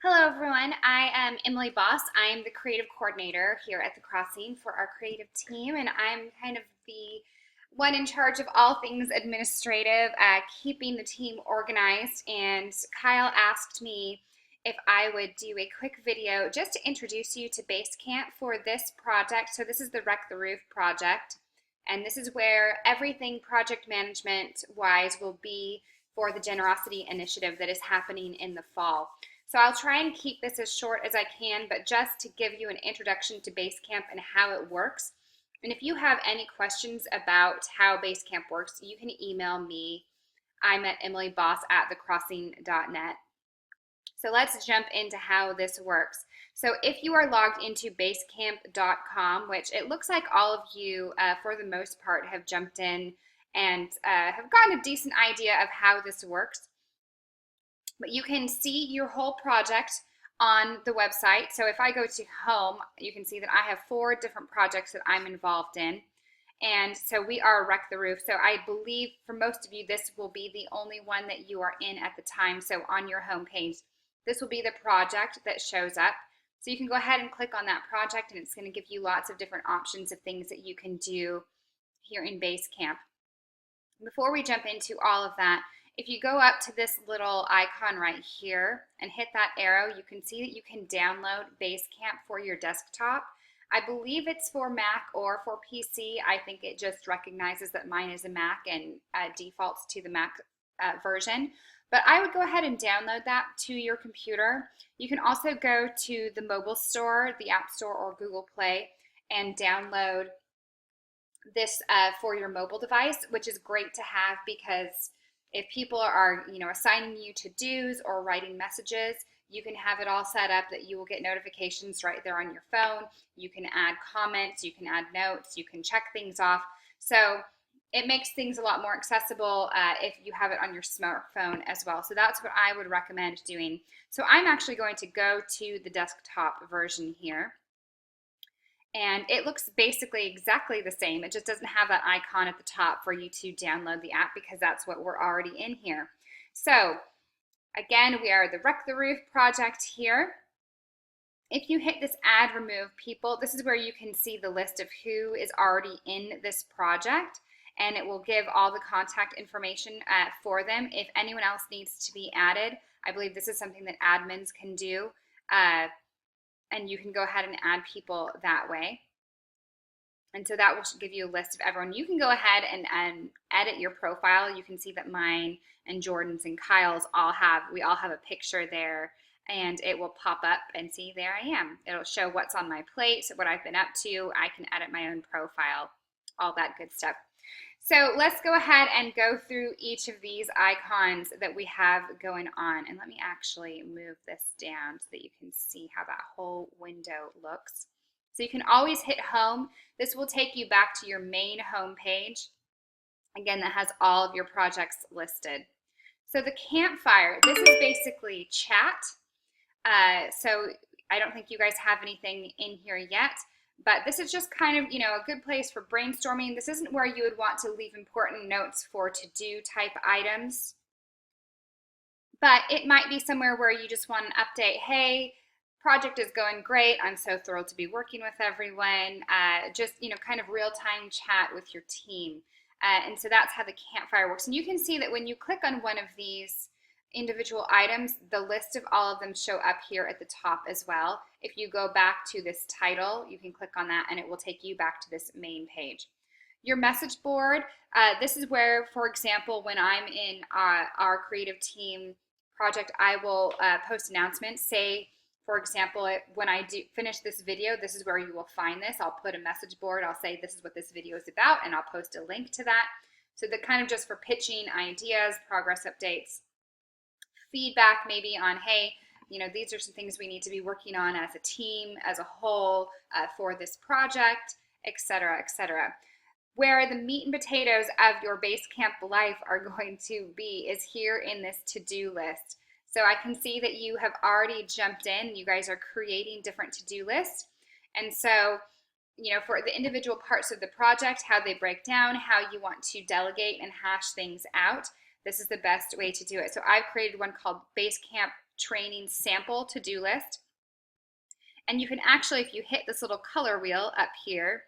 Hello everyone, I am Emily Boss. I am the creative coordinator here at The Crossing for our creative team, and I'm kind of the one in charge of all things administrative, keeping the team organized. And Kyle asked me if I would do a quick video just to introduce you to Basecamp for this project. So this is the Wreck the Roof project, and this is where everything project management wise will be for the Generosity Initiative that is happening in the fall. So I'll try and keep this as short as I can, but just to give you an introduction to Basecamp and how it works. And if you have any questions about how Basecamp works, you can email me. I'm at emilyboss@thecrossing.net. So let's jump into how this works. So if you are logged into basecamp.com, which it looks like all of you, for the most part, have jumped in and have gotten a decent idea of how this works. But you can see your whole project on the website. So if I go to home, you can see that I have 4 different projects that I'm involved in. And so we are Wreck the Roof. So I believe for most of you, this will be the only one that you are in at the time. So on your home page, this will be the project that shows up. So you can go ahead and click on that project, and it's going to give you lots of different options of things that you can do here in Basecamp. Before we jump into all of that, if you go up to this little icon right here and hit that arrow, you can see that you can download Basecamp for your desktop. I believe it's for Mac or for PC. I think it just recognizes that mine is a Mac and defaults to the Mac version. But I would go ahead and download that to your computer. You can also go to the mobile store, the App Store or Google Play, and download this for your mobile device, which is great to have because if people are, assigning you to-dos or writing messages, you can have it all set up that you will get notifications right there on your phone. You can add comments, you can add notes, you can check things off. So it makes things a lot more accessible if you have it on your smartphone as well. So that's what I would recommend doing. So I'm actually going to go to the desktop version here. And it looks basically exactly the same. It just doesn't have that icon at the top for you to download the app because that's what we're already in here. So again, we are the Wreck the Roof project here. If you hit this add remove people, this is where you can see the list of who is already in this project, and it will give all the contact information for them. If anyone else needs to be added, I believe this is something that admins can do. And you can go ahead and add people that way. And so that will give you a list of everyone. You can go ahead and edit your profile. You can see that mine and Jordan's and Kyle's we all have a picture there, and it will pop up and see there I am. It'll show what's on my plate, what I've been up to. I can edit my own profile, all that good stuff. So let's go ahead and go through each of these icons that we have going on. And let me actually move this down so that you can see how that whole window looks. So you can always hit home. This will take you back to your main home page. Again, that has all of your projects listed. So the campfire, this is basically chat. So I don't think you guys have anything in here yet. But this is just kind of, a good place for brainstorming. This isn't where you would want to leave important notes for to-do type items. But it might be somewhere where you just want an update. Hey, project is going great. I'm so thrilled to be working with everyone. Just, kind of real-time chat with your team. And so that's how the campfire works. And you can see that when you click on one of these individual items, the list of all of them show up here at the top as well. If you go back to this title, you can click on that and it will take you back to this main page. Your message board, this is where, for example, when I'm in our creative team project, I will post announcements. Say, for example, when I finish this video, this is where you will find this. I'll put a message board. I'll say this is what this video is about, and I'll post a link to that. So that kind of just for pitching ideas, progress updates, feedback maybe on, hey, these are some things we need to be working on as a team, as a whole, for this project, etc., etc. Where the meat and potatoes of your Basecamp life are going to be is here in this to-do list. So I can see that you have already jumped in. You guys are creating different to-do lists. And so, for the individual parts of the project, how they break down, how you want to delegate and hash things out, this is the best way to do it. So I've created one called Basecamp Training Sample To-Do List. And you can actually, if you hit this little color wheel up here,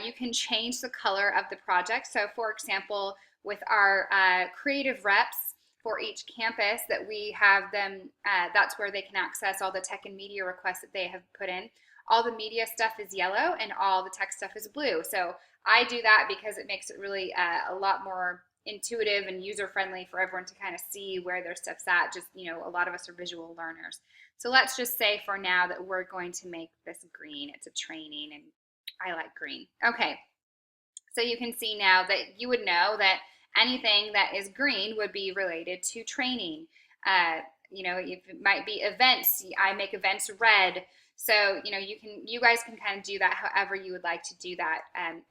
you can change the color of the project. So for example, with our creative reps for each campus that we have them, that's where they can access all the tech and media requests that they have put in. All the media stuff is yellow and all the tech stuff is blue. So I do that because it makes it really a lot more intuitive and user-friendly for everyone to kind of see where their stuff's at. Just, you know, a lot of us are visual learners. So let's just say for now that we're going to make this green. It's a training and I like green. Okay, so you can see now that you would know that anything that is green would be related to training. You know, it might be events. I make events red. So, you know, you guys can kind of do that however you would like to do that.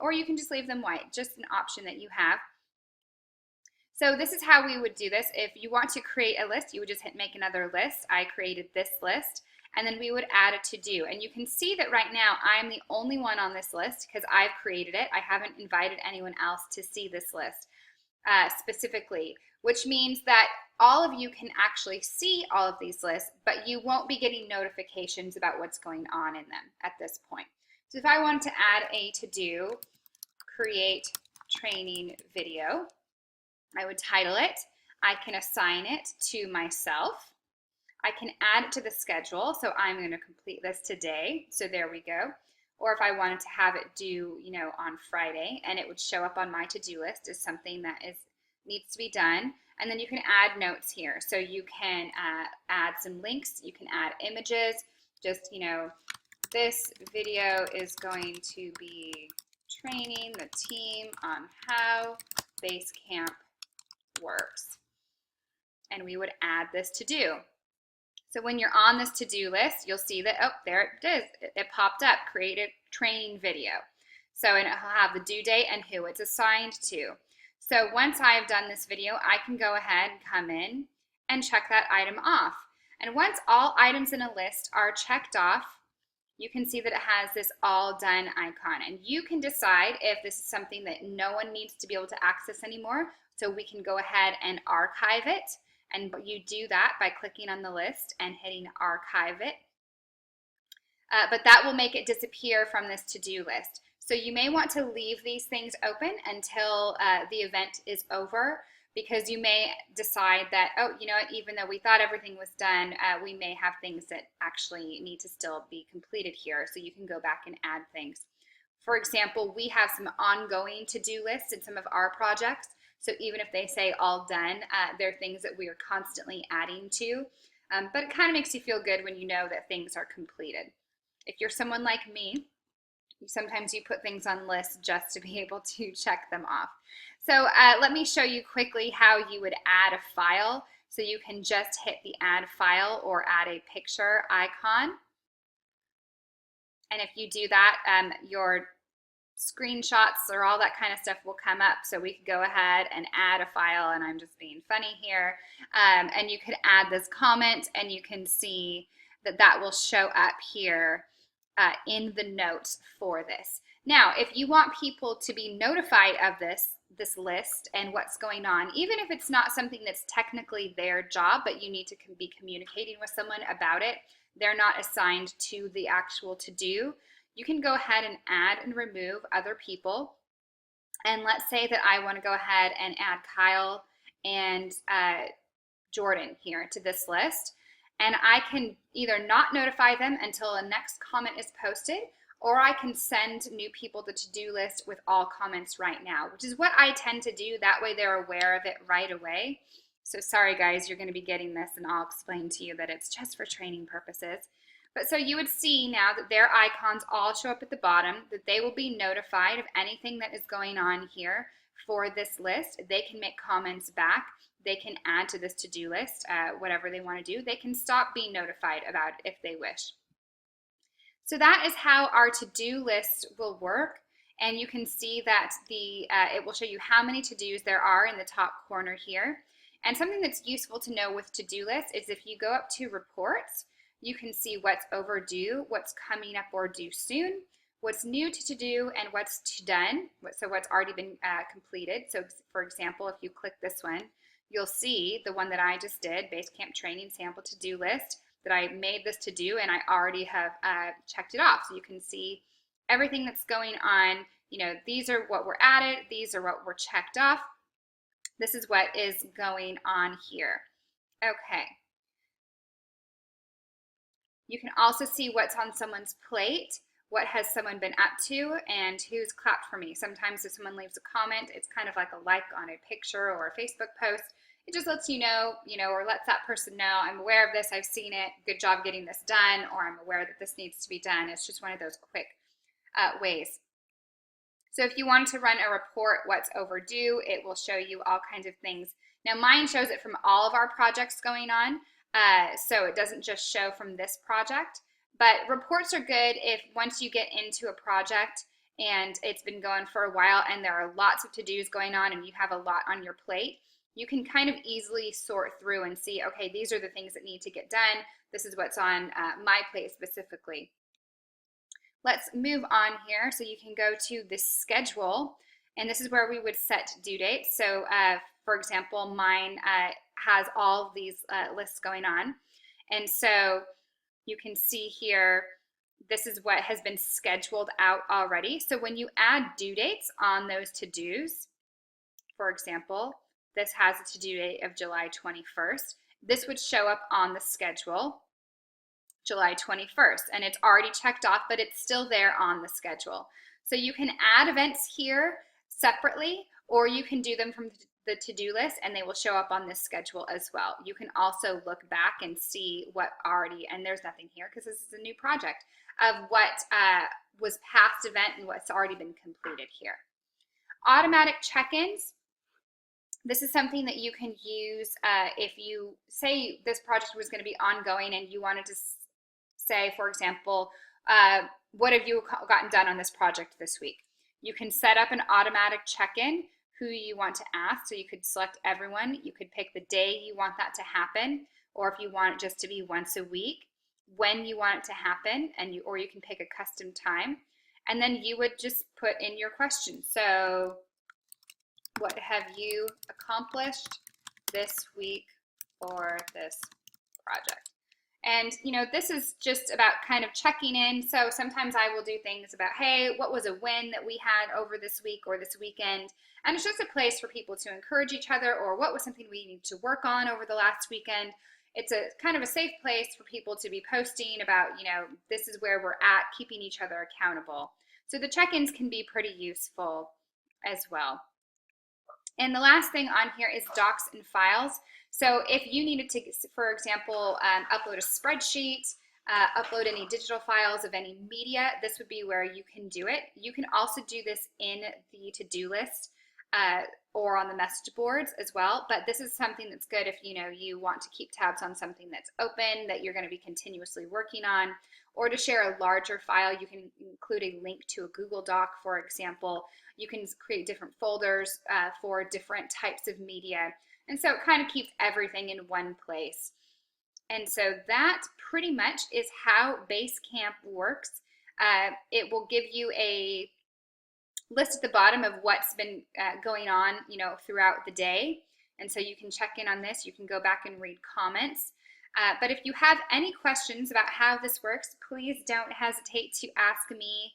Or you can just leave them white, just an option that you have. So this is how we would do this. If you want to create a list, you would just hit make another list. I created this list, and then we would add a to-do. And you can see that right now I'm the only one on this list because I've created it. I haven't invited anyone else to see this list specifically, which means that all of you can actually see all of these lists, but you won't be getting notifications about what's going on in them at this point. So if I wanted to add a to-do, create training video, I would title it. I can assign it to myself. I can add it to the schedule. So I'm going to complete this today. So there we go. Or if I wanted to have it due, you know, on Friday, and it would show up on my to-do list as something that needs to be done. And then you can add notes here. So you can add some links. You can add images. Just, you know, this video is going to be training the team on how Basecamp works, and we would add this to do. So when you're on this to-do list, you'll see that, oh, there it is. It popped up, created training video. So, and it'll have the due date and who it's assigned to. So once I've done this video, I can go ahead and come in and check that item off. And once all items in a list are checked off, you can see that it has this all done icon. And you can decide if this is something that no one needs to be able to access anymore. So we can go ahead and archive it. And you do that by clicking on the list and hitting archive it. But that will make it disappear from this to-do list. So you may want to leave these things open until the event is over, because you may decide that, oh, you know what, even though we thought everything was done, we may have things that actually need to still be completed here. So you can go back and add things. For example, we have some ongoing to-do lists in some of our projects. So even if they say all done, they're things that we are constantly adding to. But it kind of makes you feel good when you know that things are completed. If you're someone like me, sometimes you put things on lists just to be able to check them off. So let me show you quickly how you would add a file. So you can just hit the add file or add a picture icon. And if you do that, your screenshots or all that kind of stuff will come up. So we could go ahead and add a file, and I'm just being funny here. And you could add this comment, and you can see that that will show up here in the notes for this. Now, if you want people to be notified of this list and what's going on, even if it's not something that's technically their job, but you need to be communicating with someone about it, they're not assigned to the actual to-do, you can go ahead and add and remove other people. And let's say that I want to go ahead and add Kyle and Jordan here to this list. And I can either not notify them until a next comment is posted, or I can send new people the to-do list with all comments right now, which is what I tend to do. That way they're aware of it right away. So sorry guys, you're going to be getting this, and I'll explain to you that it's just for training purposes. But so you would see now that their icons all show up at the bottom, that they will be notified of anything that is going on here for this list. They can make comments back. They can add to this to-do list whatever they want to do. They can stop being notified about it if they wish. So that is how our to-do list will work. And you can see that it will show you how many to-dos there are in the top corner here. And something that's useful to know with to-do lists is if you go up to reports, you can see what's overdue, what's coming up or due soon, what's new to do, and what's to done, so what's already been completed. So for example, if you click this one, you'll see the one that I just did, Basecamp training sample to-do list, that I made this to do, and I already have checked it off. So you can see everything that's going on. You know, these are what were added, these are what were checked off. This is what is going on here. Okay. You can also see what's on someone's plate, what has someone been up to, and who's clapped for me. Sometimes if someone leaves a comment, it's kind of like a like on a picture or a Facebook post. It just lets you know, or lets that person know, I'm aware of this, I've seen it, good job getting this done, or I'm aware that this needs to be done. It's just one of those quick ways. So if you wanted to run a report, what's overdue, it will show you all kinds of things. Now mine shows it from all of our projects going on, so it doesn't just show from this project. But reports are good if once you get into a project and it's been going for a while and there are lots of to-dos going on and you have a lot on your plate, you can kind of easily sort through and see, okay, these are the things that need to get done. This is what's on my plate specifically. Let's move on here. So you can go to the schedule, and this is where we would set due dates. So for example, mine has all of these lists going on. And so you can see here, this is what has been scheduled out already. So when you add due dates on those to-dos, for example, this has a to-do date of July 21st. This would show up on the schedule, July 21st, and it's already checked off, but it's still there on the schedule. So you can add events here separately, or you can do them from the to-do list and they will show up on this schedule as well. You can also look back and see what already, and there's nothing here because this is a new project, of what was past event and what's already been completed here. Automatic check-ins. This is something that you can use if you say this project was going to be ongoing and you wanted to say, for example, what have you gotten done on this project this week? You can set up an automatic check-in, who you want to ask. So you could select everyone. You could pick the day you want that to happen, or if you want it just to be once a week, when you want it to happen, or you can pick a custom time. And then you would just put in your question. So what have you accomplished this week for this project? And this is just about kind of checking in. So sometimes I will do things about, hey, what was a win that we had over this week or this weekend? And it's just a place for people to encourage each other, or what was something we need to work on over the last weekend. It's a kind of a safe place for people to be posting about, this is where we're at, keeping each other accountable. So the check-ins can be pretty useful as well. And the last thing on here is docs and files. So if you needed to, for example, upload a spreadsheet, upload any digital files of any media, this would be where you can do it. You can also do this in the to-do list or on the message boards as well. But this is something that's good if you want to keep tabs on something that's open, that you're going to be continuously working on, or to share a larger file. You can include a link to a Google Doc, for example. You can create different folders for different types of media. And so it kind of keeps everything in one place. And so that pretty much is how Basecamp works. It will give you a list at the bottom of what's been going on, throughout the day. And so you can check in on this. You can go back and read comments. But if you have any questions about how this works, please don't hesitate to ask me.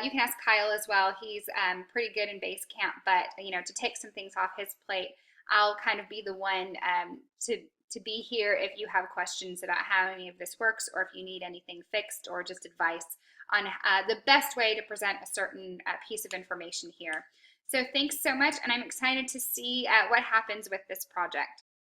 You can ask Kyle as well. He's pretty good in Basecamp, but to take some things off his plate, I'll kind of be the one to be here if you have questions about how any of this works, or if you need anything fixed, or just advice on the best way to present a certain piece of information here. So thanks so much, and I'm excited to see what happens with this project.